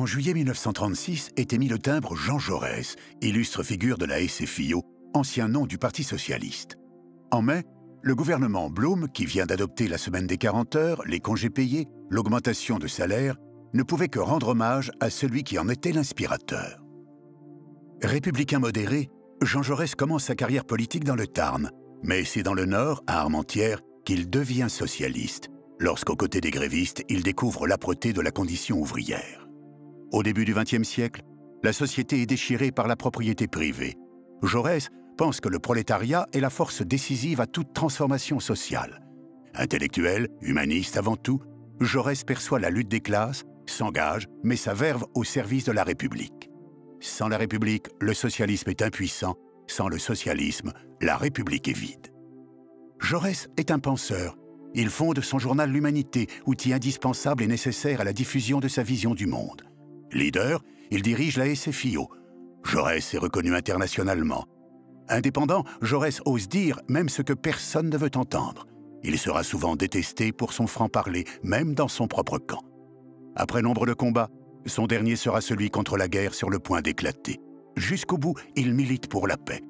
En juillet 1936 est émis le timbre Jean Jaurès, illustre figure de la SFIO, ancien nom du Parti socialiste. En mai, le gouvernement Blum, qui vient d'adopter la semaine des 40 heures, les congés payés, l'augmentation de salaire, ne pouvait que rendre hommage à celui qui en était l'inspirateur. Républicain modéré, Jean Jaurès commence sa carrière politique dans le Tarn, mais c'est dans le Nord, à Armentières, qu'il devient socialiste, lorsqu'aux côtés des grévistes, il découvre l'âpreté de la condition ouvrière. Au début du XXe siècle, la société est déchirée par la propriété privée. Jaurès pense que le prolétariat est la force décisive à toute transformation sociale. Intellectuel, humaniste avant tout, Jaurès perçoit la lutte des classes, s'engage, met sa verve au service de la République. Sans la République, le socialisme est impuissant. Sans le socialisme, la République est vide. Jaurès est un penseur. Il fonde son journal L'Humanité, outil indispensable et nécessaire à la diffusion de sa vision du monde. Leader, il dirige la SFIO. Jaurès est reconnu internationalement. Indépendant, Jaurès ose dire même ce que personne ne veut entendre. Il sera souvent détesté pour son franc-parler, même dans son propre camp. Après nombre de combats, son dernier sera celui contre la guerre sur le point d'éclater. Jusqu'au bout, il milite pour la paix.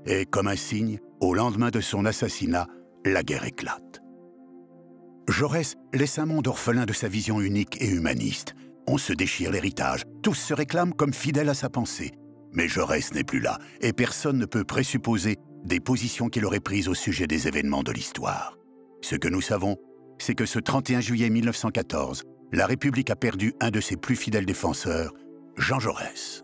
Et comme un signe, au lendemain de son assassinat, la guerre éclate. Jaurès laisse un monde orphelin de sa vision unique et humaniste. On se déchire l'héritage, tous se réclament comme fidèles à sa pensée. Mais Jaurès n'est plus là, et personne ne peut présupposer des positions qu'il aurait prises au sujet des événements de l'histoire. Ce que nous savons, c'est que ce 31 juillet 1914, la République a perdu un de ses plus fidèles défenseurs, Jean Jaurès.